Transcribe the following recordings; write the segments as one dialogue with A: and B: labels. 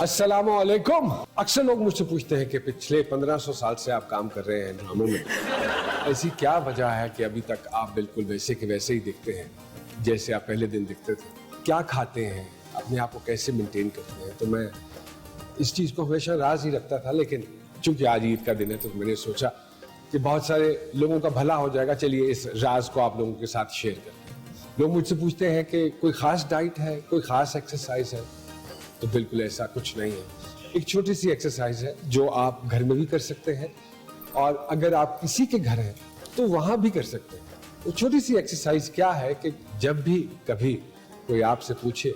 A: अस्सलामु अलैकुम। अक्सर लोग मुझसे पूछते हैं कि पिछले 1500 साल से आप काम कर रहे हैं ड्रामों में, ऐसी क्या वजह है कि अभी तक आप बिल्कुल वैसे के वैसे ही दिखते हैं जैसे आप पहले दिन दिखते थे? क्या खाते हैं, अपने आप को कैसे मेंटेन करते हैं? तो मैं इस चीज़ को हमेशा राज ही रखता था, लेकिन चूंकि आज ईद का दिन है तो मैंने सोचा कि बहुत सारे लोगों का भला हो जाएगा, चलिए इस राज को आप लोगों के साथ शेयर करते हैं। लोग मुझसे पूछते हैं कि कोई खास डाइट है, कोई खास एक्सरसाइज है, तो बिल्कुल ऐसा कुछ नहीं है। एक छोटी सी एक्सरसाइज है जो आप घर में भी कर सकते हैं और अगर आप किसी के घर हैं तो वहां भी कर सकते हैं। वो छोटी सी एक्सरसाइज क्या है कि जब भी कभी कोई आपसे पूछे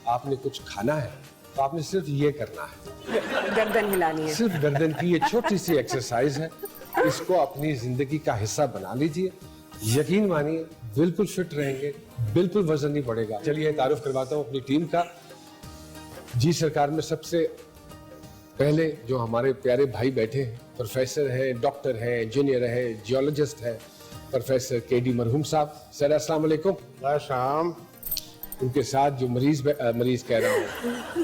A: आपने कुछ खाना है तो आपने सिर्फ ये करना है,
B: गर्दन हिलानी है।
A: सिर्फ गर्दन की ये छोटी सी एक्सरसाइज है, इसको अपनी जिंदगी का हिस्सा बना लीजिए। यकीन मानिए बिल्कुल फिट रहेंगे, बिल्कुल वजन नहीं बढ़ेगा। चलिए तारुफ करवाता हूँ अपनी टीम का। जी सरकार में सबसे पहले जो हमारे प्यारे भाई बैठे हैं, प्रोफेसर है, डॉक्टर है, इंजीनियर है, जियोलॉजिस्ट है, प्रोफेसर केडी मरहूम साहब। सर अस्सलाम वालेकुम।
C: शाम।
A: उनके साथ जो मरीज कह रहा हूँ,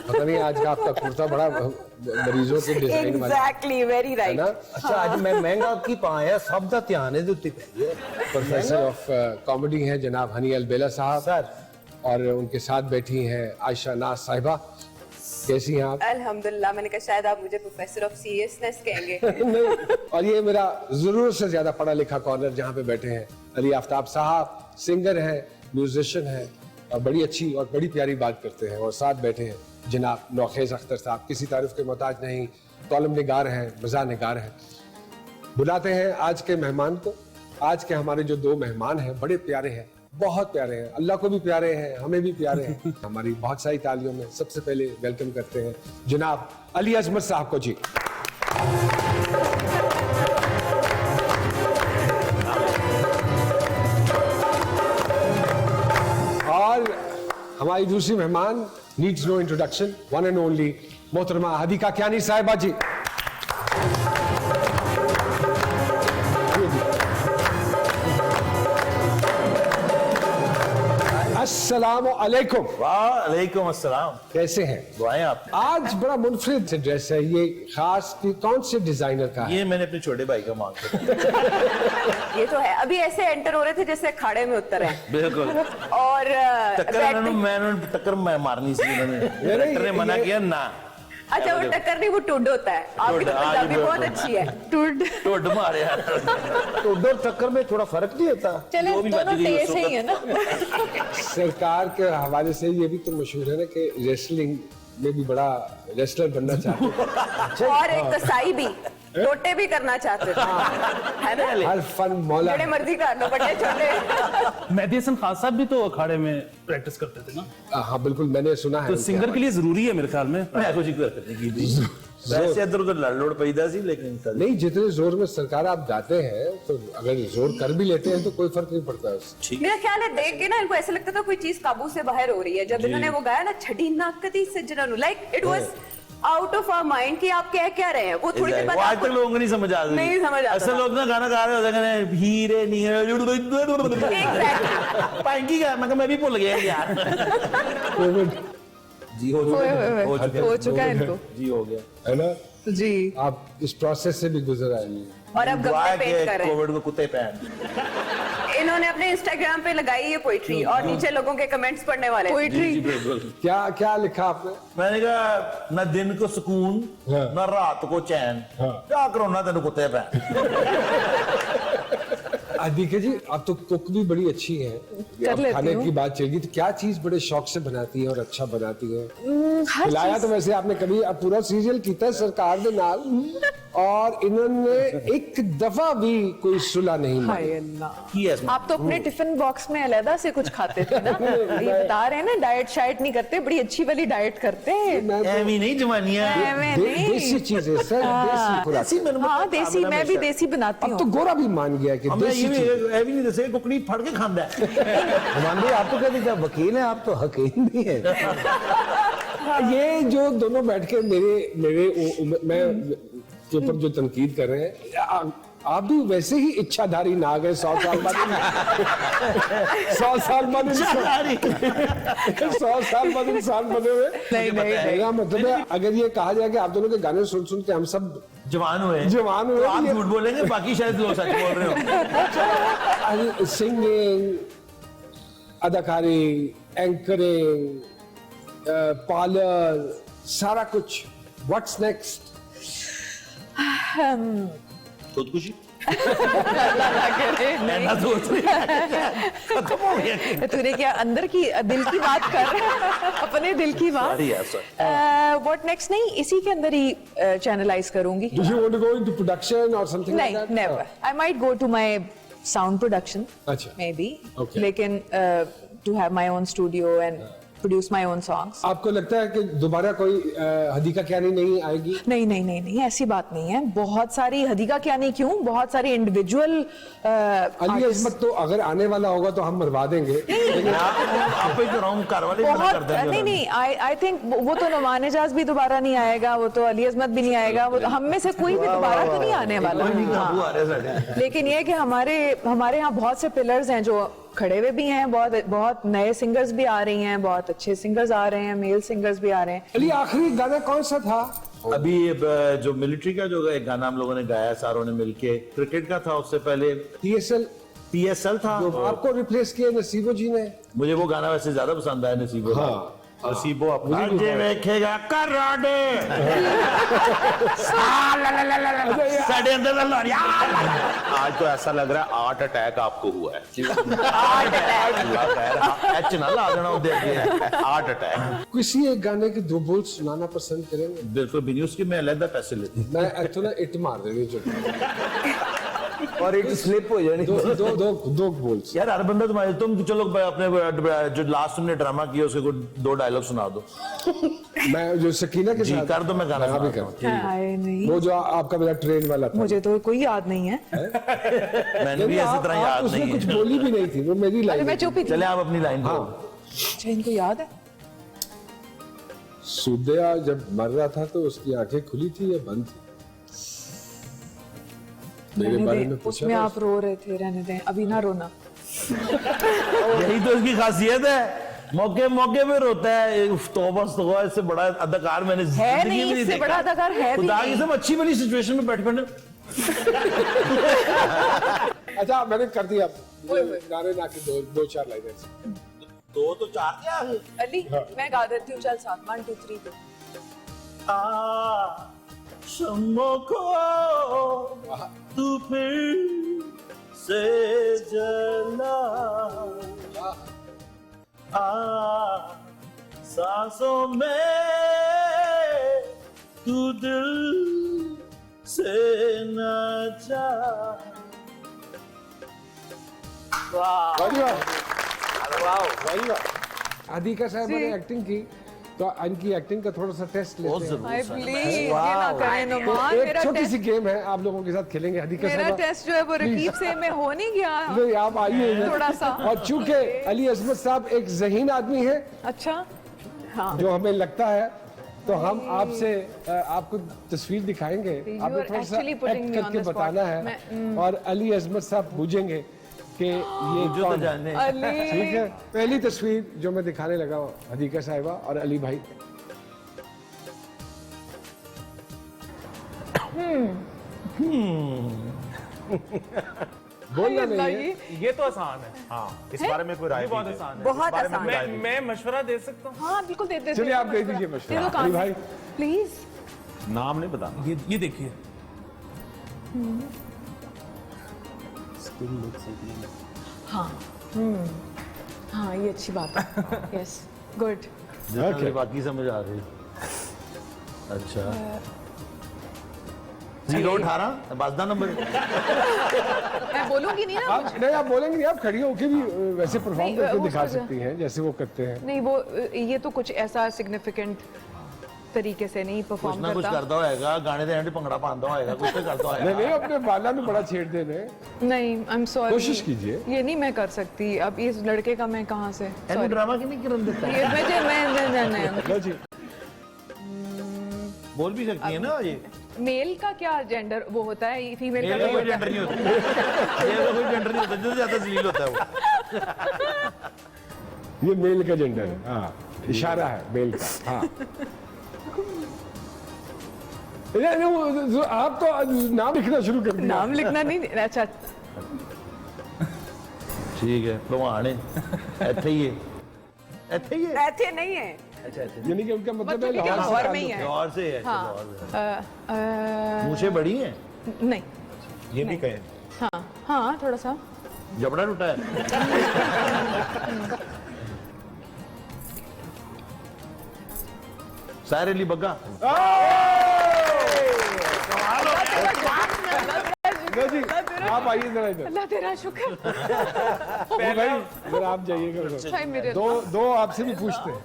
A: पता नहीं आज का आपका कुर्ता बड़ा मरीजों के डिजाइन वाला
B: एग्जैक्टली, वेरी राइट।
A: ना।
C: अच्छा आज मैं महंगा की पाया सब दा ध्यान है जुत्ती पे।
A: प्रोफेसर ऑफ कॉमेडी हैं जनाब हनी अलबेला साहब
C: सर।
A: और उनके साथ बैठी हैं आयशा नाज साहिबा। कैसी हैं आप?
B: अल्हम्दुलिल्लाह। मैंने कहा शायद आप मुझे प्रोफेसर ऑफ सीरियसनेस कहेंगे।
A: नहीं। और ये मेरा जरूरत से ज्यादा पढ़ा लिखा कॉर्नर जहाँ पे बैठे हैं अली आफ्ताब साहब, सिंगर हैं, म्यूजिशियन हैं और बड़ी अच्छी और बड़ी प्यारी बात करते हैं। और साथ बैठे हैं जनाब नौखेज अख्तर साहब, किसी तारीफ के मोहताज नहीं, कॉलम निगार हैं, मज़ा निगार हैं। बुलाते हैं आज के मेहमान को। आज के हमारे जो दो मेहमान हैं बड़े प्यारे हैं, बहुत प्यारे हैं, अल्लाह को भी प्यारे हैं, हमें भी प्यारे हैं। हमारी बहुत सारी तालियों में सबसे पहले वेलकम करते हैं जनाब अली अजमत साहब को। जी और हमारी दूसरी मेहमान needs no introduction, one and only मोहतरमा हदीका कियानी साहिबा जी। अस्सलामु अलैकुम।
C: वालेकुम अस्सलाम।
A: कैसे हैं?
C: दुआएं आप।
A: आज बड़ा मुनफरिद से ड्रेस है, ये खास कौन से डिजाइनर का है?
C: ये मैंने अपने छोटे भाई का मांग किया।
B: ये तो है, अभी ऐसे एंटर हो रहे थे जैसे अखाड़े में उतर हैं।
C: बिल्कुल।
B: और
C: टक्कर मैं मारनी सी उन्होंने, डायरेक्टर ने मना किया ना।
B: अच्छा वो टक्कर नहीं, वो टुड होता है। आपकी तो पंजाबी बहुत अच्छी है।
C: टोड मारे तो उधर टक्कर में थोड़ा फर्क नहीं होता।
B: चले दोनों तेज ही है ना।
A: सरकार के हवाले से ये भी तो मशहूर है ना कि रेसलिंग में भी बड़ा रेसलर बनना चाहते हैं।
B: और एक कसाई भी, लोटे भी करना चाहते थे, है ना?
A: हर फन मौला।
B: बड़े मर्जी कर लो, बड़े छोटे।
D: मेहदी हसन खान साहब भी तो अखाड़े में प्रैक्टिस करते थे ना।
A: हाँ बिल्कुल, मैंने सुना है।
D: तो सिंगर के लिए जरूरी है मेरे ख्याल में।
C: मैं कुछ करने की थी वैसे इधर उधर लड़ लोड़ पैदा सी, लेकिन
A: नहीं, जितने जोर में सरकार आप गाते हैं तो अगर जोर कर भी लेते हैं तो कोई फर्क नहीं पड़ता उससे।
B: मेरा ख्याल है देख के ना इनको ऐसा लगता था कोई चीज काबू से बाहर हो रही है। जब इन्होंने वो गाया ना छड़ी नाक कदी सज्जना, like it was out of our mind कि आप कह रहे हैं। वो थोड़ी देर बाद
C: आज तक लोगों को नहीं समझ आ रही।
B: नहीं समझ आता
C: असल लोग ना गाना गा रहे होते हैं हीरे नीरे पाएंगी का, मैं भी भूल गया यार। जी
B: हो चुका है इनको।
C: जी हो गया
A: है ना
B: जी।
A: आप इस प्रोसेस से भी गुजर आए हैं।
B: और अब गप्पे पेंट कर रहे हैं।
C: कोविड को कुत्ते पहन।
B: इन्होंने अपने इंस्टाग्राम पे लगाई है पोइट्री और नीचे लोगों के कमेंट्स पढ़ने वाले। पोइट्री
A: क्या क्या लिखा आपने?
C: मैंने कहा न दिन को सुकून न रात को चैन, क्या करो ना तेन कुत्ते पहन।
A: देखिए जी, आप तो कुक भी बड़ी अच्छी हैं। अब खाने की बात चलेगी तो क्या चीज बड़े शौक से बनाती है और अच्छा बनाती है? खिलाया तो वैसे आपने कभी, अब पूरा सीरियल किया सरकार के नाल और इन्होंने एक दफा भी कोई सुलह नहीं मानी।
E: आप तो अपने टिफिन बॉक्स में अलग से कुछ खाते थे ना। ये बता रहे हैं ना, डाइट शाइट नहीं करते, बड़ी अच्छी वाली डाइट करते हैं।
C: एवी नहीं जवानियां,
A: देसी चीजें सर, देसी खुराक।
E: हाँ देसी, मैं भी देसी बनाती
A: अब तो
E: हूँ।
A: गोरा भी मान गया कि देसी चीज।
C: एवी नहीं दसे कुकड़ी फड़ के खांदा है।
F: हमारे आप तो कहते थे वकील है, आप तो हकीम भी है।
A: ये जो दोनों बैठ के मेरे मैं के ऊपर जो तनकीद कर रहे हैं, आप भी वैसे ही इच्छाधारी नाग है 100 साल बाद 100 साल बाद 100 साल बाद इंसान बने हुए।
E: नहीं नहीं
A: मेरा मतलब है अगर ये कहा जाए कि आप दोनों के गाने सुन सुन के हम सब
C: जवान हुए
A: जवान हुए,
C: तो आप
A: ये-
C: झूठ बोलेंगे, बाकी शायद लोग सच बोल रहे हो।
A: सिंगिंग, अदाकारी, एंकरिंग, पार्लर, सारा कुछ। What's next?
C: खुदकुशी
E: नहीं
C: ऐसा सोच रही है। खत्म हो गया।
E: तूने क्या अंदर की दिल की बात कर अपने दिल की बात।
C: Sorry यार, sorry.
E: व्हाट नेक्स्ट नहीं, इसी के अंदर ही चैनलाइज करूंगी।
A: Do you want to go into production or something like
E: नहीं
A: that?
E: Never, I might go to my sound production
A: अच्छा।
E: Maybe,
A: Okay.
E: लेकिन to have my own studio and produce my own songs.
A: आपको लगता है कि दोबारा कोई हदीका क्यानी नहीं आएगी?
E: नहीं नहीं नहीं नहीं, ऐसी बात नहीं है। बहुत सारी हदीका क्या नहीं, क्यों, बहुत सारी इंडिविजुअल
A: अली अजमत तो अगर आने वाला होगा तो हम मरवा देंगे। लेकिन
C: आप ही तो रॉन्ग कार वाले मना
E: बहुत
C: कर देंगे।
E: नहीं नहीं, आई थिंक वो तो नुमान एजाज भी दोबारा नहीं आएगा, वो तो अली अजमत भी नहीं आएगा, वो तो हम में से कोई भी दोबारा तो नहीं आने वाला।
C: कोई नहीं
E: हाँ।
C: काबू आ रहे साढ़े।
E: लेकिन ये कि हमारे यहाँ बहुत से पिलर्स हैं जो खड़े हुए भी हैं, बहुत नए सिंगर्स भी आ रही हैं, बहुत अच्छे सिंगर्स आ रहे हैं, मेल सिंगर्स भी आ रहे हैं।
A: अली आखिरी गाना कौन सा था?
C: अभी जो मिलिट्री का जो एक गाना हम लोगों ने गाया सारों ने मिलके, क्रिकेट का था, उससे पहले
A: TSL
C: था।
A: जो आपको रिप्लेस किया नसीबो जी ने।
C: मुझे वो गाना वैसे ज्यादा पसंद आया, नसीबो का।
A: हाँ।
C: नसीबो अपना जे वेखेगा कराडे साडे अंदर दा लड़िया।
G: आज तो ऐसा लग रहा है 8 अटैक आपको हुआ है।
C: एच ना ला देना उधर के
G: 8 अटैक।
A: किसी एक गाने के 2 बोल सुनाना पसंद करेंगे?
C: बिल्कुल भी नहीं, उसके मैं अलग पैसे लेती।
A: मैं तो ना इट मार देनी चाहिए।
F: और एक स्लिप हो जानी।
A: दो बोल।
C: यार हर बंदा तुम्हारे, तुम चलो अपने जो लास्ट तुमने ड्रामा किया उसके कुछ 2 डायलॉग सुना दो।
A: मैं जो सकीना के
C: जी
A: साथ
C: कर दो, मैं गाना
A: भी
C: सुनाता
A: कर।
C: हूँ।
E: हाय नहीं,
A: वो जो आपका मेरा ट्रेन वाला था।
E: मुझे तो कोई याद नहीं है।
C: मैंने भी ऐसी तरह याद
A: उसने
C: नहीं
A: कुछ
C: है।
A: बोली भी नहीं थी, वो मेरी
E: अरे
A: लाइन
E: मैं चुप ही थी।
C: चले आप अपनी लाइन को।
E: अच्छा, इनको याद है?
A: सुदया जब मर रहा था तो उसकी आंखें खुली थी या बंद थी? मेरे
E: रहने
A: बारे
E: दें,
A: में पूछा
E: उसमें
A: था
E: आप रो रहे थे, रहने दें, अभी ना रोना।
C: यही तो इसकी खासियत है, मौके मौके पे रोता है। तौबा तौबा, इससे बड़ा अदाकार मैंने
E: है
C: जिंदगी
E: नहीं,
C: में
E: इससे
C: देखा।
E: बड़ा अदाकार है भी
C: खुदा की
E: नहीं।
C: सब अच्छी वाली सिचुएशन में बैठे बैठे
A: अच्छा मैंने कर दिया गाने ना की 2-4 लाइनें।
C: 2 तो 4 क्या
E: अली मैं गा देती हूँ, चल साथ 1 2 3 पे।
C: शम्मों को तू फिर से जला, सांसों में तू दिल से न जा।
A: आदिका साहब ने एक्टिंग की तो इनकी एक्टिंग का थोड़ा सा टेस्ट लेते हैं।
E: हाय प्लीज ये ना करें नुमान,
A: एक
E: मेरा
A: छोटी सी
E: टेस्ट,
A: गेम है, आप लोगों के साथ खेलेंगे। आदिका
E: मेरा
A: साहब
E: टेस्ट जो है वो रकीब से में हो नहीं गया।
A: नहीं, आप आइए
E: थोड़ा सा।
A: और चूंकि अली अजमत साहब एक ज़हीन आदमी है
E: अच्छा हाँ,
A: जो हमें लगता है, तो हम आपसे आपको तस्वीर दिखाएंगे, आपको थोड़ा सा
E: actually putting
A: act
E: me on
A: करके
E: the spot.
A: बताना है और अली अजमत साहब पूछेंगे कि ये
C: जो तो
A: कौन है।
C: जाने
E: अली
A: ठीक है, पहली तस्वीर जो मैं दिखाने लगा हूँ हदीका साहिबा और अली भाई। बोलना नहीं है।
G: ये तो आसान है। हाँ, इस बारे में कोई राय
D: बहुत
G: दीजिए।
D: आसान है।
E: बहुत आसान है।
D: मैं मशवरा दे सकता हूँ।
E: हाँ बिल्कुल दे दे।
A: चलिए आप दे दीजिए मशवरा। अली भाई
E: प्लीज।
G: नाम नहीं बताना।
D: ये देखिए,
E: हाँ ये अच्छी बात है। Yes good.
C: जितना बाकी समझ आ रही। अच्छा 018 बाजदा नंबर।
E: मैं बोलूंगी नहीं ना
A: आप नहीं, आप बोलेंगे नहीं, आप खड़ी होके भी वैसे परफॉर्म
E: नहीं,
A: करके
E: वो
A: दिखा
E: उसको-
A: सकती हैं जैसे वो करते हैं।
E: नहीं, वो ये तो कुछ ऐसा सिग्निफिकेंट तरीके से नहीं
C: कुछ
E: परफॉर्म
C: ना कुछ
E: करता।
C: करता होएगा, गाने दे एंड भंगड़ा पांदा होएगा, कुछ तो करता
A: नहीं
C: होएगा।
A: नहीं, अपने बाला में बड़ा छेड़ देने।
E: नहीं आई एम सॉरी,
A: कोशिश कीजिए।
E: ये नहीं मैं कर सकती। अब इस लड़के का मैं कहाँ से
C: एंड
E: Sorry.
C: ड्रामा की नहीं करन देता।
E: ये मैं नहीं
A: लो जी।
C: बोल भी सकती है ना ये।
E: मेल का क्या जेंडर वो होता है, फीमेल का
C: मेल का
E: नहीं
C: कोई
E: होता?
C: जेंडर नहीं होता, मेल का कोई जेंडर नहीं होता, जिससे ज्यादा जलील होता है वो।
A: ये मेल का जेंडर है, हाँ इशारा है मेल का, हाँ। आप तो नाम लिखना शुरू कर दिया।
E: नाम लिखना नहीं, अच्छा
C: ठीक है, भगवान है, ऐथे ही है, ऐथे ही है।
B: ऐसे नहीं है।
C: अच्छा अच्छा,
A: यानी कि उनका मतलब है
E: मतलब कि
A: लाहौर से
E: लाहौर में ही है।
C: और से है,
E: हाँ।
C: मूछें बड़ी हैं,
E: नहीं,
G: ये भी कहें।
E: हाँ हाँ थोड़ा सा।
C: जबड़ा टूटा है। साहिर अली बग्गा।
A: लो जी, आप आइए जरा इधर।
E: अल्लाह तेरा शुक्र।
A: अली भाई जरा आप जाइएगा उधर।
E: हाय मेरे
A: दो आपसे भी पूछते हैं।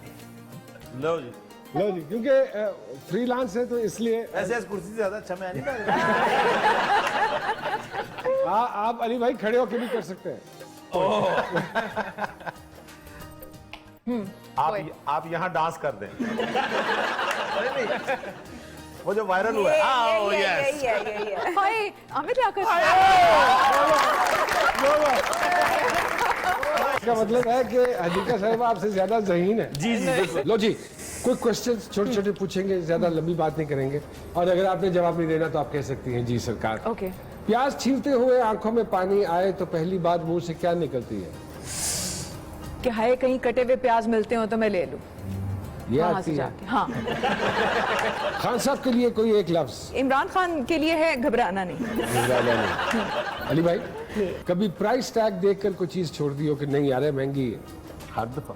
C: लो जी,
A: लो जी, क्योंकि फ्रीलांस है तो इसलिए
C: ऐसे इस कुर्सी से ज्यादा अच्छा मैं नहीं बैठ
A: आप अली भाई खड़े होके भी कर सकते हैं।
G: आप यहाँ डांस कर दें। वो जो वायरल हुआ है,
B: यही है।
E: हाय आमिर क्या कर रहा है?
A: इसका मतलब है कि हदीका साहब आपसे ज्यादा ज़हीन है।
C: जी जी बिल्कुल।
A: लो जी, कोई क्वेश्चन छोटे छोटे पूछेंगे, ज्यादा लंबी बात नहीं करेंगे, और अगर आपने जवाब नहीं देना तो आप कह सकती हैं जी सरकार।
E: ओके।
A: प्याज छीलते हुए आंखों में पानी आए तो पहली बात मुंह से क्या निकलती है?
E: कि हाय कहीं कटे हुए प्याज मिलते हो तो मैं ले लूं
A: ये
E: वहां
A: आती
E: से
A: है।
E: जाके। हाँ,
A: खान साहब के लिए कोई एक लफ्ज।
E: इमरान खान के लिए है घबराना नहीं।
A: अली भाई, कभी प्राइस टैग देखकर कोई चीज छोड़ दी हो कि नहीं यार महंगी है?
C: हर दफा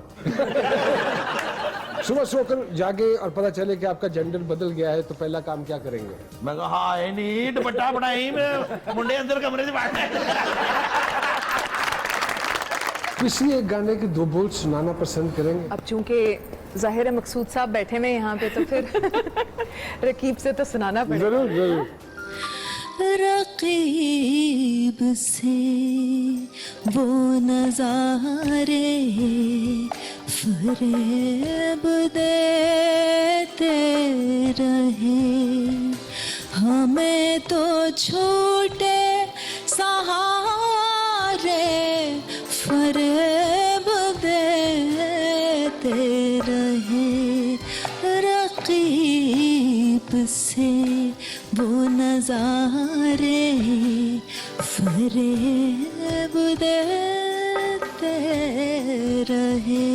A: सुबह सोकर जागे और पता चले कि आपका जेंडर बदल गया है तो पहला काम क्या करेंगे?
C: मैं कहा हाय नहीं दुपट्टा बनाई मैं मुंडे अंदर कमरे से बाहर।
A: किसी एक गाने के दो बोल सुनाना पसंद करेंगे?
E: अब चूंकि जाहिर है मकसूद साहब बैठे हुए यहाँ पे तो फिर रकीब से तो सुनाना पड़ेगा।
A: जरूर जरूर।
H: रकीब से वो नजारे फरेब देते रहे, हमें तो छोटे सहारे फरेब देते रहे। रकीब से वो नजारे फरेब देते रहे।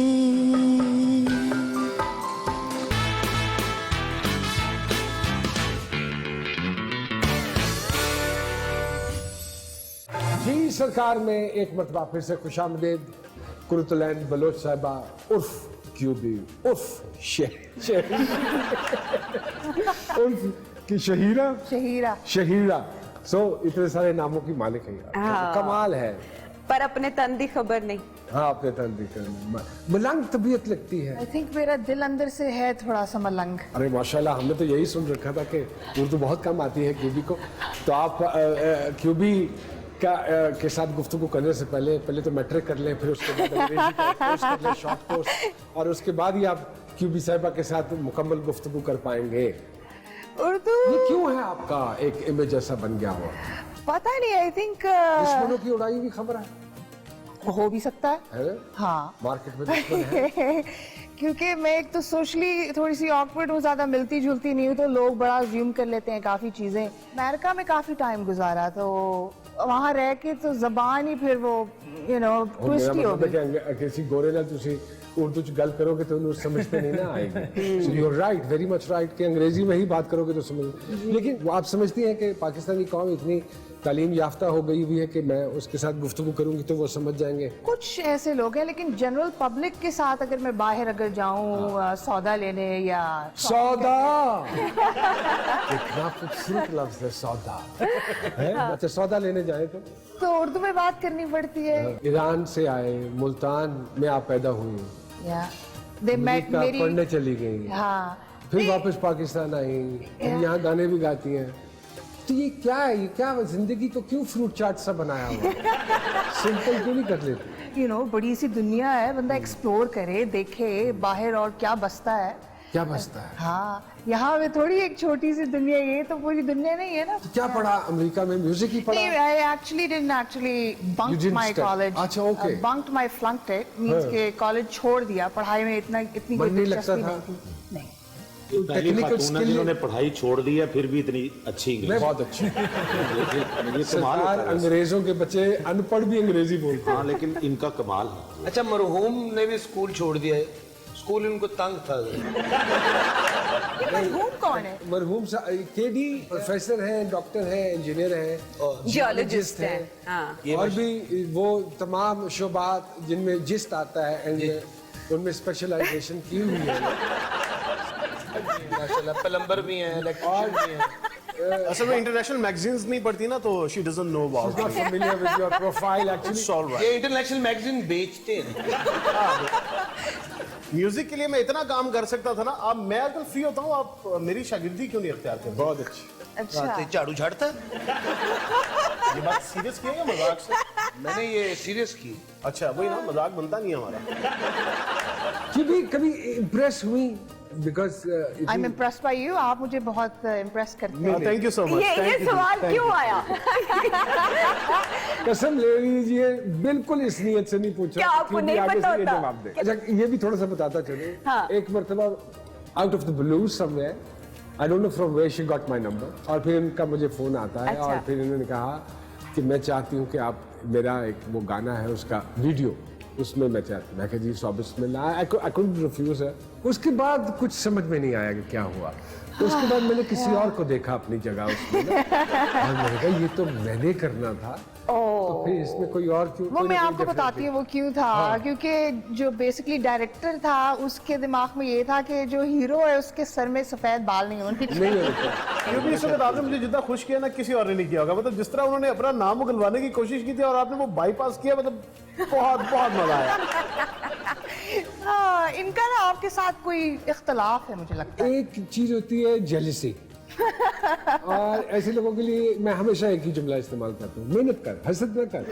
A: जी सरकार में एक मरतबा फिर से खुशामदीद। कुर्तलैंड बलोच साहिबा उर्फ क्यूबी उर्फ उर्फ की शहीरा शहीरा सो इतने सारे नामों की मालिक है यार। कमाल है।
B: पर अपने तन दी खबर नहीं।
A: हाँ अपने तंदी मलंग तबीयत लगती है।
I: आई थिंक मेरा दिल अंदर से है थोड़ा सा मलंग।
A: अरे माशाल्लाह, हमने तो यही सुन रखा था कि उर्दू बहुत कम आती है क्यूबी को। तो आप क्यूबी के साथ गुफ्तगू करने से पहले तो मैट्रिक कर लें, फिर उसके बाद अंग्रेजी का कोर्स कर लें, शॉर्ट कोर्स, और उसके बाद ही आप क्यूबी साहिबा के साथ मुकम्मल गुफ्तगू कर पाएंगे।
B: उर्दू
A: ये क्यों है आपका एक इमेज ऐसा बन गया हुआ?
I: पता नहीं, आई थिंक
A: दुश्मनों की उड़ाई हुई खबर
I: हो भी सकता है।
A: है ना?
I: हाँ
A: मार्केट में दुश्मन है।
I: क्योंकि मैं एक तो सोशली थोड़ी सी ऑकवर्ड हूँ, ज्यादा मिलती जुलती नहीं हूँ, तो लोग बड़ा ज्यूम कर लेते हैं काफी चीजें। अमेरिका में काफी टाइम गुजारा तो वहाँ रह के तो जबान ही फिर वो ट्विस्ट ही हो गई।
A: किसी गोरे ना तुसी उर्दू च गल करोगे तो उन्हें समझते नहीं ना आएगी। You are right, very much right, कि अंग्रेजी में ही बात करोगे तो समझ। लेकिन वो आप समझती हैं कि पाकिस्तानी कौम इतनी तालीम याफ्ता हो गई हुई है कि मैं उसके साथ गुफ्तगू करूंगी तो वो समझ जाएंगे?
I: कुछ ऐसे लोग हैं, लेकिन जनरल पब्लिक के साथ अगर मैं बाहर अगर जाऊं सौदा लेने या
A: सौदा कितना खूबसूरत लफ्ज है सौदा है। अच्छा सौदा लेने जाए तो
I: उर्दू में बात करनी पड़ती है।
A: ईरान से आए, मुल्तान में आप पैदा हुई,
I: या दे मेट
A: अमेरिका
I: मेरी
A: पढ़ने चली गई,
I: हाँ
A: फिर वापस पाकिस्तान आई, फिर यहाँ गाने भी गाती हैं। तो ये क्या है? ये क्या जिंदगी को क्यों फ्रूट चाट सा बनाया हुआ? सिंपल क्यों नहीं कर लेते?
I: बड़ी सी दुनिया है, बंदा एक्सप्लोर करे, देखे बाहर और क्या बसता है।
A: क्या बचता है?
I: हाँ, यहाँ में थोड़ी एक छोटी सी दुनिया, ये तो पूरी दुनिया नहीं है ना।
A: तो क्या पढ़ा अमेरिका में? म्यूजिक ही पढ़ा?
I: नहीं, I actually didn't bunked
A: You didn't
I: my
A: study.
I: college.
A: अच्छा, okay.
I: Bunked my flunked it means के कॉलेज छोड़ दिया, पढ़ाई में इतनी कोई
A: मन नहीं लगता
I: दिलचस्पी
A: था?
I: नहीं थी। नहीं।
G: पहली
A: टेक्निकल
G: खातून है
A: स्किल
G: जिन्होंने पढ़ाई छोड़ दी है फिर भी इतनी अच्छी इंग्लिश।
A: बहुत अच्छी।
G: ये कमाल
A: सरकार
G: होता है।
A: अंग्रेजों के बच्चे अनपढ़ भी अंग्रेजी बोलते हैं।
G: हाँ लेकिन इनका कमाल है।
F: अच्छा, मरहूम ने भी स्कूल छोड़ दिया है। स्कूल उनको तंग था।
I: मरहूम कौन है?
A: मरहूम केडी प्रोफेसर हैं, डॉक्टर हैं, इंजीनियर हैं,
B: जियोलॉजिस्ट है। हाँ।
A: और भी वो तमाम शोबात जिनमें जिस्ट आता है एंड उनमें स्पेशलाइजेशन की हुई है।
F: माशाल्लाह, प्लम्बर भी हैं, इलेक्ट्रिशियन भी हैं।
J: असल में इंटरनेशनल मैगजीन्स नहीं पढ़ती ना, तो she doesn't know about
A: Not familiar with your profile actually.
J: It's all right.
F: ये इंटरनेशनल मैगजीन बेचते हैं।
J: म्यूजिक के लिए मैं इतना काम कर सकता था ना। अब मैं अगर फ्री होता हूँ, आप मेरी शागिर्दी क्यों नहीं अख्तियार करते?
A: बहुत अच्छी।
I: अच्छा।
F: रात झाड़ू झाड़ता है।
J: ये बात सीरियस की है या मजाक से?
F: मैंने ये सीरियस की।
J: अच्छा, वही ना, मजाक बनता नहीं है हमारा।
A: कभी इम्प्रेस हुई because
I: I am impressed by you. आप मुझे बहुत इम्प्रेस करते हैं।
J: Thank you so much.
B: ये सवाल क्यों आया?
A: कसम ले लीजिए बिल्कुल इस नियत से नहीं पूछा
B: क्या आपको
A: क्योंकि
B: नहीं
A: आगे
B: पता
A: से ये
B: होता?
A: जवाब दे। अच्छा, ये भी थोड़ा सा बताता चले।
B: हाँ।
A: एक मर्तबा out of the blue somewhere, I don't know from where she got my number, और फिर इनका मुझे फोन आता है।
B: अच्छा।
A: और फिर इन्होंने कहा कि मैं चाहती हूँ कि आप मेरा एक वो गाना है उसका वीडियो, उसमें मैं चाहती हूँ। मैं कहा जी बिस्मिल्लाह, आई कुडंट रिफ्यूज है। उसके बाद कुछ समझ में नहीं आया कि क्या हुआ। तो उसके बाद मैंने किसी और को देखा अपनी जगह उसमें ना, और मैंने कहा ये तो मैंने करना था, तो फिर इसमें कोई और क्यों?
I: वो मैं आपको बताती हूँ वो क्यों था। क्योंकि जो बेसिकली डायरेक्टर था उसके दिमाग में ये था कि जो हीरो है उसके सर में सफेद बाल नहीं होने चाहिए।
A: नहीं होता।
J: क्योंकि इस वक्त आपने मुझे जितना खुश किया ना, किसी और ने नहीं किया होगा। मतलब जिस तरह उन्होंने अपना नाम उगलवाने की कोशिश की थी और आपने वो बाईपास किया, मतलब बहुत बहुत मजा आया।
I: हाँ, इनका ना आपके साथ कोई इख्तलाफ है मुझे लगता है।
A: एक चीज होती है जेलिसी, और ऐसे लोगों के लिए मैं हमेशा एक ही जुमला इस्तेमाल करता हूँ, मेहनत कर, हसद न कर।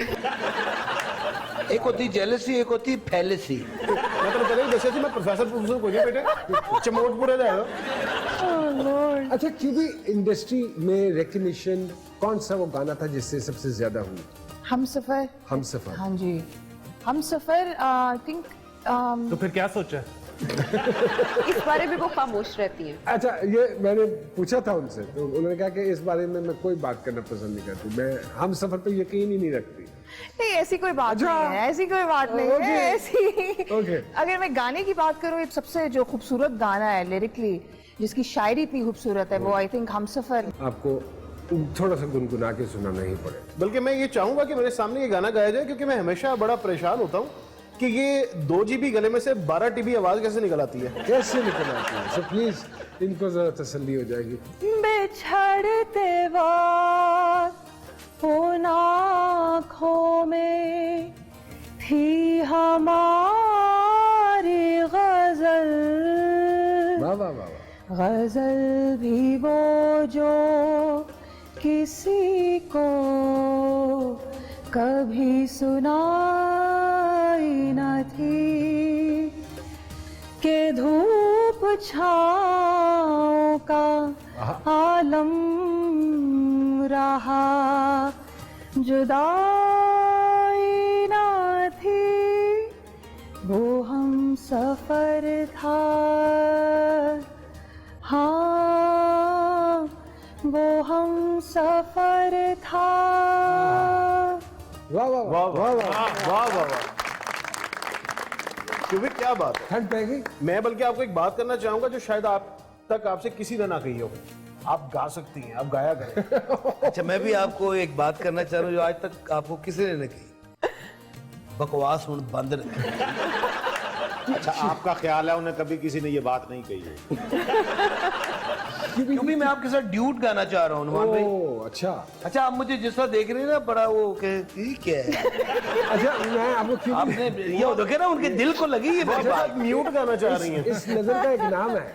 F: एक होती जेलसी, एक होती फैलेसी।
J: मतलब पहले जैसे मैं प्रोफेसर को नहीं बेटे चमोट पूरे जाएगा।
A: अच्छा, क्योंकि इंडस्ट्री में रिकग्निशन कौन सा वो गाना था जिससे सबसे ज्यादा हुई?
I: हम सफर।
A: हम सफर।
I: हाँ जी, हम सफर आई थिंक।
D: तो फिर क्या सोचा?
B: इस बारे में वो खामोश रहती हैं।
A: अच्छा, ये मैंने पूछा था उनसे, तो उन्होंने कहा कि इस बारे में मैं कोई बात करना पसंद नहीं करती, मैं हम सफर पे यकीन ही नहीं रखती।
I: नहीं, ऐसी कोई बात
A: अच्छा।
I: नहीं है, ऐसी कोई बात नहीं है ऐसी।
A: Okay.
I: अगर मैं गाने की बात करूँ, एक सबसे जो खूबसूरत गाना है लिरिकली, जिसकी शायरी इतनी खूबसूरत है, वो आई थिंक हम सफर।
A: आपको थोड़ा सा गुनगुना के सुनाना ही पड़े।
J: बल्कि मैं ये चाहूंगा कि मेरे सामने ये गाना गाया जाए, क्योंकि मैं हमेशा बड़ा परेशान होता हूँ कि ये 2 GB गले में से 12 TB आवाज कैसे निकल आती है।
A: कैसे निकल आती है? सो प्लीज इनको जरा तसल्ली हो जाएगी।
E: बिछड़ते वक्त उन आँखों में थी हमारी गजल,
A: वाह वाह वाह।
E: गजल भी वो जो किसी को कभी सुनाई न थी, के धूप छाँव का आलम रहा, जुदाई न थी, वो हम सफर था। हाँ, वो हम सफर था।
A: वाह वाह वाह वाह वाह।
J: वाह वाह वाह, क्योंकि क्या बात है।
A: ठंड पैगी।
J: मैं बल्कि आपको एक बात करना चाहूंगा जो शायद आप तक आपसे किसी ने ना कही हो। आप गा सकती हैं, आप गाया करें।
F: अच्छा, मैं भी आपको एक बात करना चाह रहा हूँ जो आज तक आपको किसी ने नहीं कही। बकवास हुण बंद रखी।
G: अच्छा, आपका ख्याल है उन्हें कभी किसी ने ये बात नहीं कही है?
F: क्योंकि मैं आपके साथ ड्यूट गाना चाह रहा हूँ नुमान भाई।
A: ओह अच्छा।
F: अच्छा, आप मुझे जिस तरह देख रहे हैं ना, बड़ा वो क्या है।
A: अच्छा, मैं आपको क्यों
F: आपने ये हो देखे ना, उनके दिल को लगी ये मेरी बात।
J: म्यूट गाना चाह रही हैं।
A: इस नजर का एक नाम है,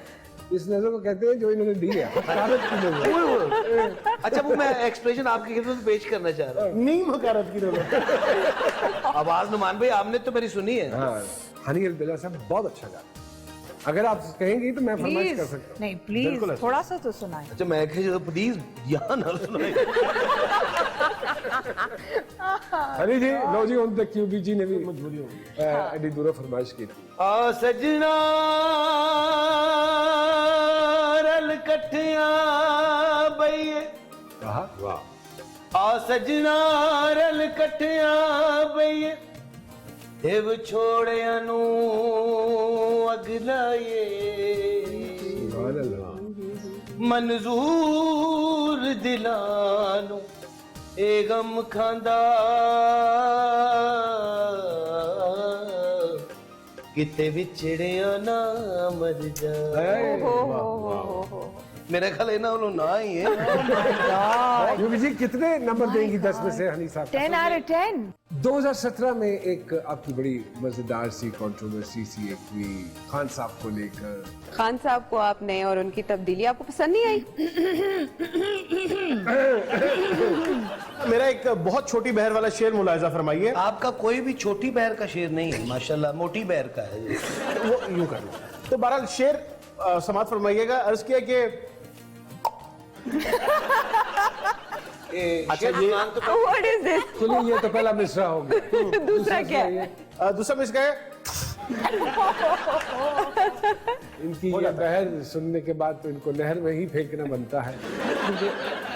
A: इस नजर को कहते हैं जो इन्होंने दी है, हकारत की नजर।
F: अच्छा, वो मैं एक्सप्रेशन आपकी खिदमत में पेश करना चाह रहा हूँ।
J: नीम हकारत की नजर।
F: आवाज नुमान भाई आपने तो मेरी सुनी है।
A: हाँ, हनी अलबेला साहब बहुत अच्छा गा। अगर आप कहेंगी तो मैं फरमाइश कर
I: प्लीज
A: सकता हूँ।
I: नहीं प्लीज थोड़ा सा तो सुनाए
F: अच्छा मैं कह प्लीज यहाँ ना सुनाए।
A: हनी जी लो जी उन तक क्यूबी जी ने भी मजबूरी होगी एडी दूर फरमाइश की थी।
F: आ सजना रल कठिया बईए,
A: वाह
F: आ सजना रल कठिया बईए, देव छोड़िया नू अगलाए,
A: सुभान अल्लाह।
F: मंजूर दिलानू ए गम खांदा, किते विछड़िया ना मर जाए। मेरे ख्याल है ना उन्होंने ना ही है।
A: क्यूबी जी कितने नंबर देंगी 10 में से हनी साहब?
I: 10 out of 10
A: 2017 में एक आपकी बड़ी मजेदार सी कंट्रोवर्सी सी एक हुई खान साहब को लेकर।
B: खान साहब को आपने और उनकी तब्दीली आपको पसंद नहीं आई?
J: मेरा एक बहुत छोटी बहर वाला शेर मुलायजा फरमाइए।
F: आपका कोई भी छोटी बहर का शेर नहीं है माशाल्लाह, मोटी बहर का है।
J: वो यूं कर तो बहरहाल शेर समाप्त फरमाइएगा। अर्ज किया कि
F: अच्छा ये
B: What is this?
A: चलिए ये तो पहला मिसरा हो गया।
B: दूसरा क्या है?
J: दूसरा मिस गए।
A: इनकी ये बहर सुनने के बाद तो इनको नहर में ही फेंकना बनता है, क्योंकि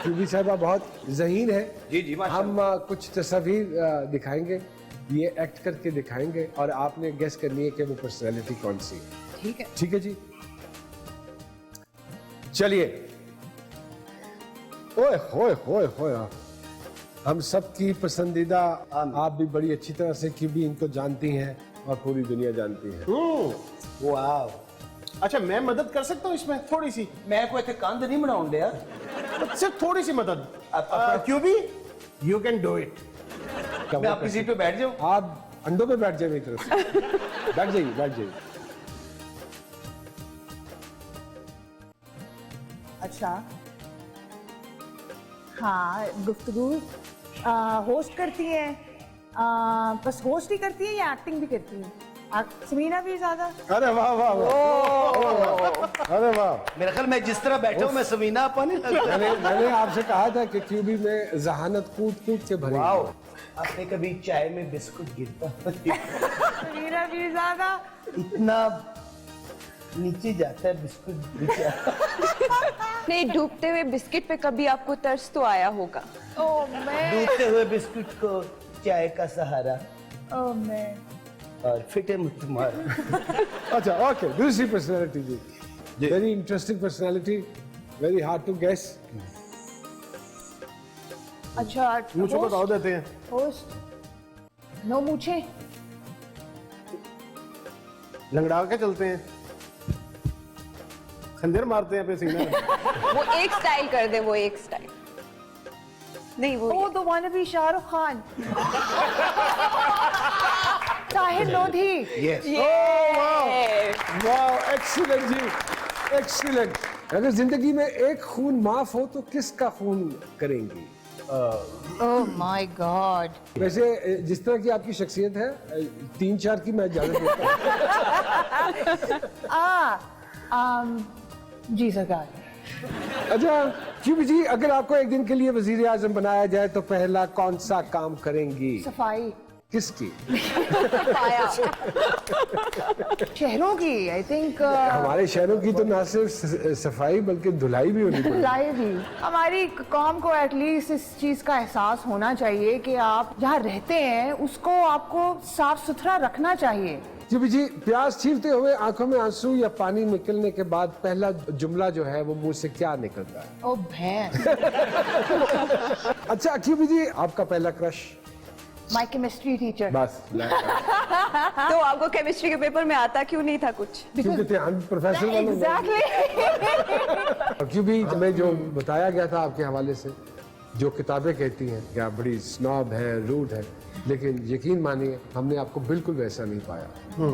A: क्यूबी साहबा बहुत ज़हीन है।
F: जी जी
A: हम कुछ तस्वीर दिखाएंगे, ये एक्ट करके दिखाएंगे और आपने गेस करनी है कि वो पर्सनैलिटी कौन सी है।
I: ठीक है
A: ठीक है जी, चलिए। ओए होए होए होए, हम सबकी पसंदीदा, आप भी बड़ी अच्छी तरह से क्यूबी इनको जानती हैं और पूरी दुनिया जानती है।
F: वाह,
J: अच्छा मैं मदद कर सकता हूँ इसमें थोड़ी सी?
F: मैं कोई इतने कंध नहीं बनाऊं दिया,
J: सिर्फ थोड़ी सी मदद। क्यूबी यू कैन डू इट।
F: मैं आपकी सीट पे बैठ जाऊं?
A: आप अंडों पे बैठ जाए मेरी तरफ से। बैठ जाइए बैठ जाइए।
I: अच्छा हाँ, गुफ्तगू होस्ट करती है, बस होस्ट ही करती है या एक्टिंग भी करती है? समीना भी ज्यादा।
A: अरे वाह वाह वाह, अरे वाह।
F: मेरा ख्याल मैं जिस तरह बैठा हूं मैं समीना आपा नहीं लगता।
A: मैंने आपसे कहा था कि क्यूबी में जहानत कूद कूद के भरी।
F: आपने कभी चाय में बिस्कुट गिरता
I: समीना भी ज्यादा।
F: इतना नीचे जाता है बिस्कुट
B: नहीं, डूबते हुए बिस्किट पे कभी आपको तरस तो आया होगा।
I: ओ मैं,
F: डूबते हुए बिस्कुट को चाय का सहारा
I: ओ मैं।
F: और फिटे मुझ तुम्हारा।
A: अच्छा ओके, दूसरी पर्सनालिटी जी, very interesting personality, very hard to guess.
I: अच्छा
J: मुझे बताओ देते हैं।
I: होस्ट नो मूछे,
J: लंगड़ा के चलते हैं, खंजर मारते हैं अपने सीने में।
B: वो एक स्टाइल कर दे, वो एक स्टाइल नहीं। वो
I: ओ द वानबी शाहरुख खान, ताहिर लोधी।
F: यस,
A: वाह एक्सीलेंट जी, एक्सीलेंट। अगर जिंदगी में एक खून माफ हो तो किसका खून करेंगी?
I: Oh my God.
A: वैसे जिस तरह की आपकी शख्सियत है, 3-4 की मैं इजाजत देता हूँ।
I: जी सरकार।
A: अच्छा क्यूबी जी, अगर आपको एक दिन के लिए वजीर आजम बनाया जाए तो पहला कौन सा काम करेंगी?
I: सफाई।
A: किसकी?
I: शहरों की आई थिंक।
A: हमारे शहरों की तो ना सिर्फ सफाई बल्कि धुलाई भी होनी चाहिए।
I: धुलाई भी। हमारी कौम को एटलीस्ट इस चीज का एहसास होना चाहिए कि आप जहाँ रहते हैं उसको आपको साफ सुथरा रखना चाहिए।
A: क्यूबी जी, प्यास चीरते हुए आंखों में आंसू या पानी निकलने के बाद पहला जुमला जो है वो मुंह से क्या निकलता है?
I: ओ भैंस।
A: अच्छा क्यूबी जी, आपका पहला क्रश?
I: My chemistry teacher.
A: बस
B: तो आपको केमिस्ट्री के पेपर में आता क्यों नहीं था कुछ?
A: क्योंकि प्रोफेसर वालों ने।
I: एग्जैक्टली।
A: क्योंकि हमें जो बताया गया था आपके हवाले से, जो किताबें कहती हैं कि आप बड़ी स्नॉब है, रूड है, लेकिन यकीन मानिए हमने आपको बिल्कुल वैसा नहीं पाया।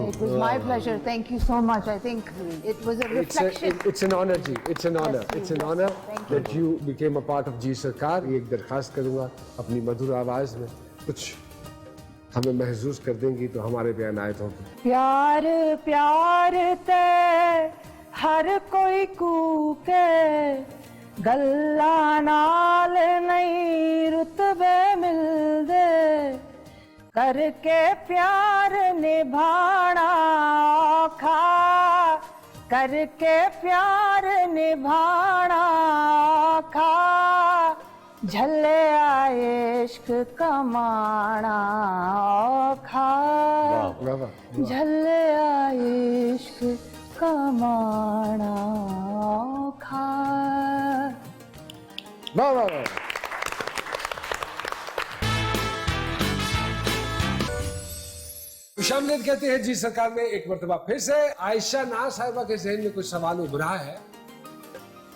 I: It was my pleasure. Thank you so much. I think it was a reflection.
A: It's an honor ji, it's an honor, it's an honor that you became a part of जी सरकार। एक दरखास्त करूंगा अपनी मधुर आवाज में कुछ हमें महसूस कर देंगी तो हमारे पे अनायत होगी।
I: प्यार प्यार ते हर कोई कूके, गल्ला नाल नहीं रुतबे मिलदे, करके प्यार निभाना औखा, करके प्यार निभाना औखा, झल्ले आए इश्क कमाना औखा, झल्ले आए इश्क कमाना औखा।
A: वाह वाह वाह। खुशामदीद कहते हैं जी सरकार में एक मरतबा फिर से। आयशा नाज साहिबा के जहन में कुछ सवाल उभरा है,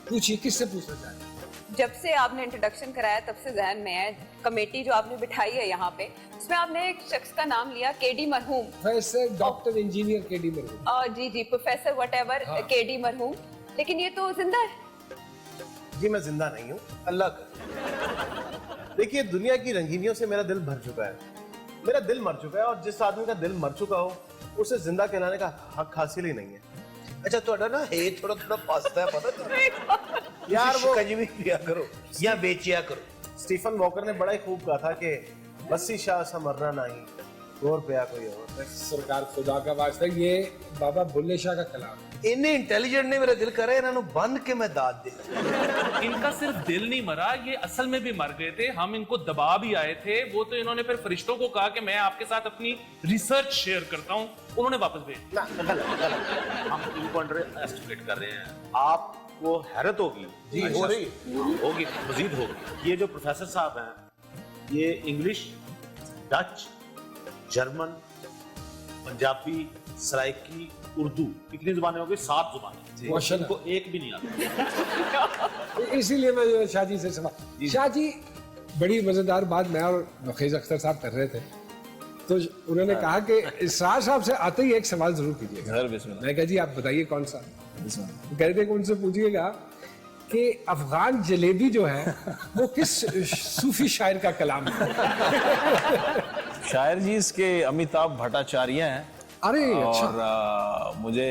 A: पूछिए, किससे पूछना चाहते हैं?
B: जब से आपने इंट्रोडक्शन कराया तब से जहन में है, कमेटी जो आपने बिठाई है यहाँ पे, उसमें आपने एक शख्स का नाम लिया केडी मरहूम।
A: प्रोफेसर डॉक्टर इंजीनियर केडी मरहूम।
B: जी जी, प्रोफेसर व्हाटएवर केडी मरहूम, लेकिन ये तो जिंदा है।
F: जी मैं जिंदा नहीं हूँ, अल्लाह कर। देखिए दुनिया की रंगीनियों से मेरा दिल भर चुका है, मेरा दिल मर चुका है, और जिस आदमी का दिल मर चुका हो उसे जिंदा कहलाने का हक हासिल ही नहीं है। अच्छा थोड़ा ना है थोड़ा थोड़ा पास्ता है पता यार, वो कंजमी पिया करो या बेचिया करो। स्टीफन वॉकर ने बड़ा ही खूब कहा था कि बस्सी शाह सा मरना नहीं, और पिया कोई और।
A: सरकार खुदा का वास्ता, ये बाबा बुल्ले शाह का कलाम।
F: इन्ने इंटेलिजेंट ने मेरा दिल करे इन्होंने बंद के मैं दाद दे।
D: इनका सिर्फ दिल नहीं मरा, ये असल में भी मर गए थे। हम इनको दबा भी आए थे, वो तो इन्होंने फिर फरिश्तों को कहा कि मैं आपके साथ अपनी रिसर्च शेयर करता हूँ, उन्होंने वापस भेज।
G: ना गलत, हम इनको अंडर एस्टिमेट कर रहे हैं। आपको हैरत होगी
F: जी हो रही
G: होगी, मजीद होगी। ये जो प्रोफेसर साहब हैं, ये English, Dutch, German, Punjabi, Saraiki, Urdu, कितनी जुबानें हो गई? 7 जुबानें। इनको एक भी नहीं आती।
A: इसीलिए मैं शाह जी से सवाल। शाह जी, बड़ी मजेदार बात मैं और नखीज अख्तर साहब कर रहे थे, तो उन्होंने कहा कि इसरार साहब से आते ही एक सवाल जरूर कीजिएगा। मैं कहा जी आप बताइए कौन सा। कह रहे थे कि उनसे पूछिएगा कि अफगान जलेबी जो है वो किस सूफी शायर का कलाम है।
C: शायर जी इसके अमिताभ भट्टाचार्य हैं।
A: अरे अच्छा।
C: और मुझे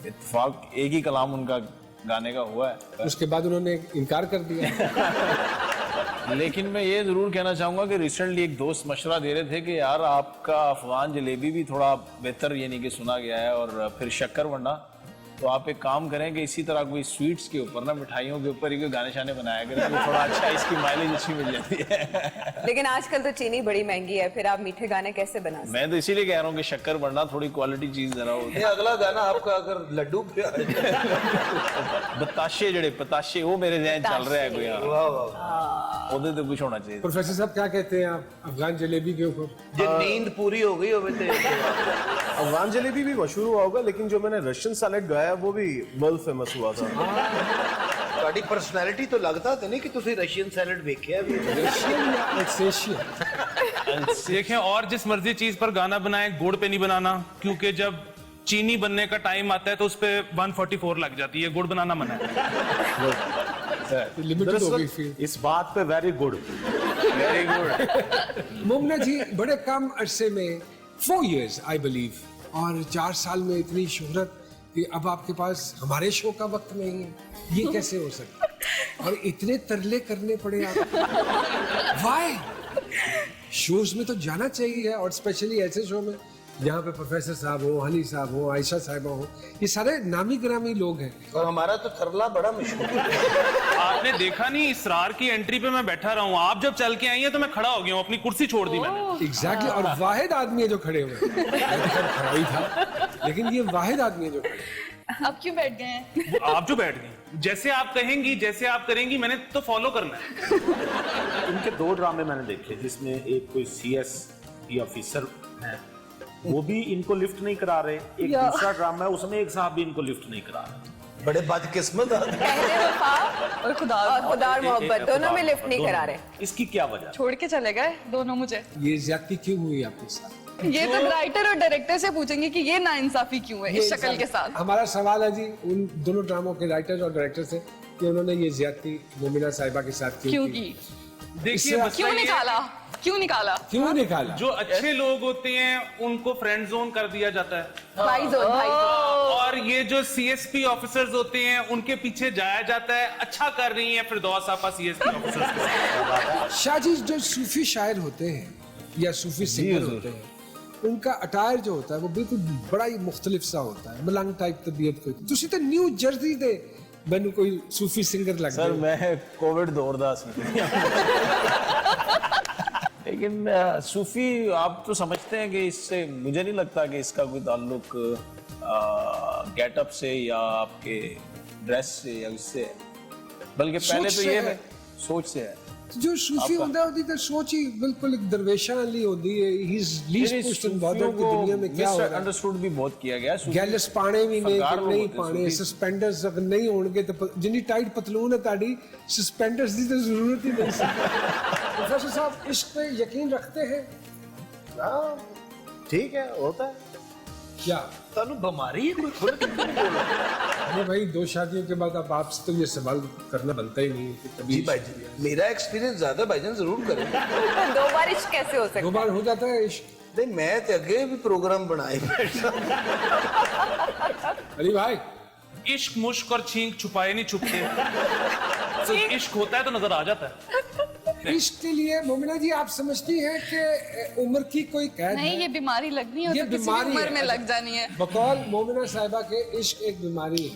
C: इत्तेफाक एक ही कलाम उनका गाने का हुआ है,
A: उसके बाद उन्होंने इनकार कर दिया।
C: लेकिन मैं ये जरूर कहना चाहूंगा कि रिसेंटली एक दोस्त मशवरा दे रहे थे कि यार आपका अफगान जलेबी भी थोड़ा बेहतर यानी कि सुना गया है, और फिर शक्कर वंडा, तो आप एक काम करें कि इसी तरह कोई स्वीट्स के ऊपर ना, मिठाइयों के ऊपर ही कोई गाने शाने बनाया करें, तो थोड़ा अच्छा इसकी माइलेज अच्छी मिल जाती है।
B: लेकिन आजकल तो चीनी बड़ी महंगी है, फिर आप मीठे गाने कैसे बना सकते?
C: मैं तो इसीलिए कह रहा हूँ कि शक्कर वंडा थोड़ी क्वालिटी चीज जरा हो।
F: ये अगला गाना आपका अगर लड्डू पे
C: बताशे जड़े पताशे, वो मेरे जहन चल रहा है कोई।
F: वाह वाह,
C: उधर तो कुछ होना चाहिए।
A: प्रोफेसर साहब क्या कहते हैं आप अफगान जलेबी के ऊपर?
F: जो नींद पूरी हो गई हो
J: अफगान जलेबी भी मशहूर हुआ होगा, लेकिन जो मैंने रशियन सैलेड गाया वो भी वर्ल्ड फेमस हुआ था।
F: ਤੁਹਾਡੀ ਪਰਸਨੈਲਿਟੀ तो लगता तो नहीं कि ਤੁਸੀਂ रशियन सैलेड देखिया भी
D: देखें, और जिस मर्जी चीज पर गाना बनाए, गुड़ पे नहीं बनाना, क्योंकि जब चीनी बनने का टाइम आता है तो उस पे 144 लग जाती है, गुड़ बनाना मना है।
A: लिमिटेड हो गई फिर।
G: इस बात पे very good,
C: very good.
A: Mumna जी बड़े कम अरसे में 4 years आई बिलीव, और 4 साल में इतनी शोहरत कि अब आपके पास हमारे शो का वक्त नहीं है, ये कैसे हो सकता? और इतने तरले करने पड़े आपको, वाई? शोज में तो जाना चाहिए, और स्पेशली ऐसे शो में जहाँ पे प्रोफेसर साहब हो, हनी साहब हो, आयशा साहिबा हो, ये सारे नामी ग्रामी लोग हैं।
F: और हमारा तो थरला बड़ा मशहूर है।
D: आपने देखा नहीं, इसरार की एंट्री पे मैं बैठा रहा हूँ, आप जब चल के आई हैं तो मैं खड़ा हो गया हूँ, अपनी कुर्सी छोड़ दी मैंने।
A: एग्जैक्टली, और वाहिद आदमी है जो खड़े हुए हैं। मैं तो खैर खड़ा ही था, लेकिन ये वाहिद आदमी है जो खड़े हैं।
H: आप क्यों बैठ गए हैं?
D: वो आप जो बैठ गई, जैसे आप कहेंगी, जैसे आप करेंगी, मैंने तो फॉलो करना है।
G: इनके 2 ड्रामे मैंने देखे, जिसमें एक कोई CS की ऑफिसर है, वो भी इनको लिफ्ट नहीं करा रहे। एक दूसरा ड्रामा है, उसमें एक साहब भी इनको लिफ्ट नहीं करा रहे।
F: बड़े बदकिस्मत आदमी।
B: पहले वफा
H: और खुदा
B: और खुदा और मोहब्बत दोनों में लिफ्ट नहीं करा रहे।
G: इसकी क्या वजह?
H: छोड़ के चले गए दोनों मुझे।
A: ये ज्यादती क्यों हुई आपके साथ?
H: ये तो राइटर और डायरेक्टर से पूछेंगे कि ये नाइंसाफी क्यों है इस शक्ल के साथ।
A: हमारा सवाल है जी उन दोनों ड्रामों के राइटर और डायरेक्टर से कि उन्होंने ये ज्यादती मोमिना साहिबा के साथ क्यों की?
D: देखिए
H: क्यों निकाला? क्यों निकाला?
A: क्यों निकाला?
D: जो अच्छे लोग होते हैं उनको फ्रेंड जोन कर दिया जाता है,
B: भाई जोन, भाई जोन।
D: और ये जो सीएसपी ऑफिसर्स होते हैं उनके पीछे जाया जाता है, अच्छा कर रही हैं फिरदौस आपा सीएसपी ऑफिसर्स के साथ।
A: शाहजी, जो सूफी शायर होते हैं या सूफी सिंगर होते हैं, उनका अटायर जो होता है वो बिल्कुल बड़ा ही मुख्तलिफ सा होता है, मलंग टाइप तबीयत कोई। तुसी तो न्यू जर्सी दे मैनू कोई सूफी सिंगर लग
C: सर
A: गया।
C: मैं कोविड दौर दा सी लेकिन सूफी आप तो समझते हैं कि इससे, मुझे नहीं लगता कि इसका कोई ताल्लुक गेटअप से या आपके ड्रेस से या इससे है, बल्कि पहले तो ये है सोच से है।
A: जो सूफी होता है उसकी तो सोच ही बिल्कुल एक दरवेशां वाली होती है। He is least pushed in border की दुनिया में क्या हो रहा है।
C: अंडरस्टूड भी बहुत किया गया।
A: गैलस पाने भी नहीं,
C: सरकार
A: कि नहीं
C: लोग होते
A: पाने,
C: सूफी।
A: सस्पेंडर्स अगर नहीं होंगे तो जिन्नी टाइट पतलून है ताड़ी, सस्पेंडर्स की तो जरूरत ही नहीं। प्रोफेसर साहब इश्क पे यकीन रखते हैं?
F: हाँ, ठीक है, होता है।
A: क्या
G: तनु बीमारी है कोई खुद कितने बोल रहा है?
A: अरे भाई, 2 शादियों के बाद अब आपसे तो ये सवाल करना बनता ही नहीं कि कभी
K: जी भाईजान, मेरा एक्सपीरियंस ज्यादा भाईजान जरूर करें।
B: 2 बार इश्क कैसे हो सकता
A: 2
B: है?
A: बार हो जाता है इश्क।
K: नहीं, मैं तो अगे भी प्रोग्राम बनाए
A: अली भाई,
D: इश्क मुश्क और छींक छुपाए नहीं छुपते, तो इश्क होता है तो नजर आ जाता है।
A: इश्क के लिए मोमिना जी आप समझती हैं कि उम्र की कोई कैद
H: नहीं,
A: है?
H: ये बीमारी लगनी है
A: ये
H: तो किसी भी
A: बीमारी
H: उम्र
A: है।
H: में लग जानी है।
A: बकौल मोमिना साहिबा के इश्क एक बीमारी है।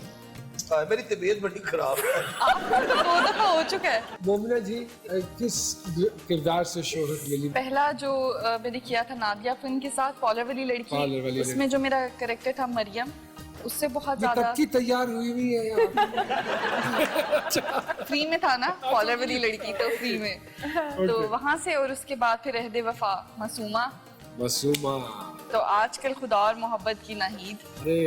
K: मेरी तबीयत बड़ी खराब है।
H: आपको तो 2 दफा हो चुका है।
A: मोमिना जी किस किरदार से शोहरत मिली?
H: पहला जो मैंने किया था नादिया फिल्म के साथ, पॉलर वाली
A: पॉलर वाली
H: लड़की, उसमें जो मेरा कैरेक्टर था मरियम, उससे बहुत
A: ये
H: ज्यादा
A: तब की तैयार हुई हुई है यहाँ।
H: फ्री में था ना, पॉलर वाली लड़की तो फ्री में, तो वहां से, और उसके बाद फिर रहदे वफा मासूमा,
A: मासूमा।
H: तो आजकल खुदा और मोहब्बत की नाहीद।
A: अरे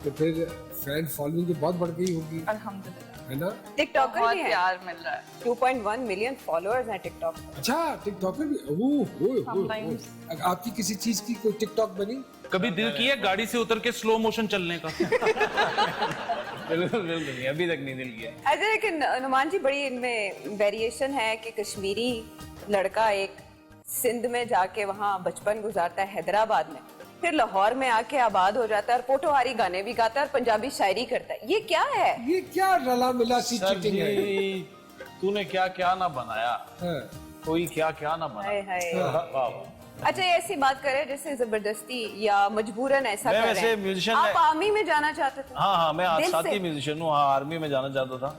A: तो फिर फैन फॉलोइंग तो बहुत बढ़ गई होगी,
H: अल्हम्दुलिल्लाह,
A: है ना?
B: टिकटॉकर
H: बहुत
B: भी है,
H: प्यार मिल रहा है।
B: 2.1 मिलियन फॉलोअर्स हैं टिकटॉक पे।
A: अच्छा, टिकटॉकर भी।
H: Sometimes.
A: आपकी किसी चीज की कोई टिकटॉक बनी?
D: कभी दिल किया गाड़ी से उतर के स्लो मोशन चलने का?
C: बिल्कुल बिल्कुल नहीं, अभी तक नहीं दिल किया।
B: अच्छा, लेकिन नुमान जी बड़ी इनमें वेरिएशन है कि कश्मीरी लड़का एक सिंध में जाके वहाँ बचपन गुजारता है हैदराबाद में, फिर लाहौर में आके आबाद हो जाता है और पोटोहारी गाने भी गाता है और पंजाबी शायरी करता है। ये क्या है?
A: ये क्या रला मिला सी
C: सर
A: चीटिंग है?
C: जी, तूने क्या क्या ना बनाया,
A: हाँ।
C: कोई क्या क्या ना
B: हाय
C: बनाया।
B: हाय।
C: वाह।
B: अच्छा, ये ऐसी बात करे जैसे जबरदस्ती या मजबूरन ऐसा
C: मैं
B: कर
C: वैसे
B: रहे हैं।
C: musician
B: आप
C: है।
B: आर्मी में जाना चाहते थे?
C: हाँ, मैं
B: दिल
C: साथी
B: से?
C: म्यूजिशियन हूँ। हाँ, आर्मी में जाना चाहता था।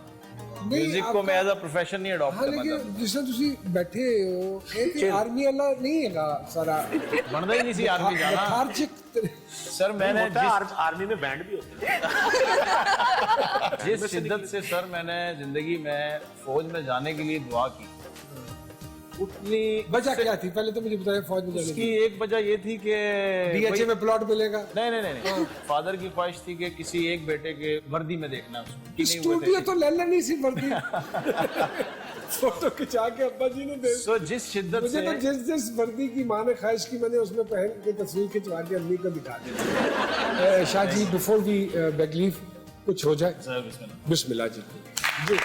A: नहीं,
C: म्यूजिक को मैं एज अ प्रोफेशन नहीं अडॉप्ट
A: हाँ,
C: करना
A: लेकिन
C: चाहता।
A: जिस तरह तुसी बैठे हो ये आर्मी वाला नहीं हैगा सारा।
C: बनता ही नहीं सी आर्मी जाना।
A: लेथार्जिक।
C: सर मैंने
G: होता है, आर्मी में बैंड भी होते हैं।
C: जिस शिद्दत से सर मैंने जिंदगी में फौज में जाने के लिए दुआ की, उतनी
A: वजह क्या थी? पहले तो मुझे बताइए फौज में जाने
C: उसकी
A: की।
C: एक वजह ये थी कि
A: डीएचए में प्लॉट मिलेगा।
C: नहीं नहीं नहीं, नहीं। फादर की ख्वाहिश थी कि किसी एक बेटे के वर्दी में देखना उसको कि नहीं हुए
A: स्टूडियो
C: थे।
A: तो ले लेनी सी वर्दी। फोटो खिंचा के अब्बा जी ने दे।
C: सो जिस शिद्दत
A: मुझे
C: से
A: तो जिस वर्दी की माँ ने ख्वाहिश की मैंने उसमें पहन के तस्वीर खिंचवा के अम्मी को दिखा दी। Shah ji, before we bag leave, कुछ हो जाए?
C: सर बिस्मिल्लाह।
A: बिस्मिल्लाह जी। जी।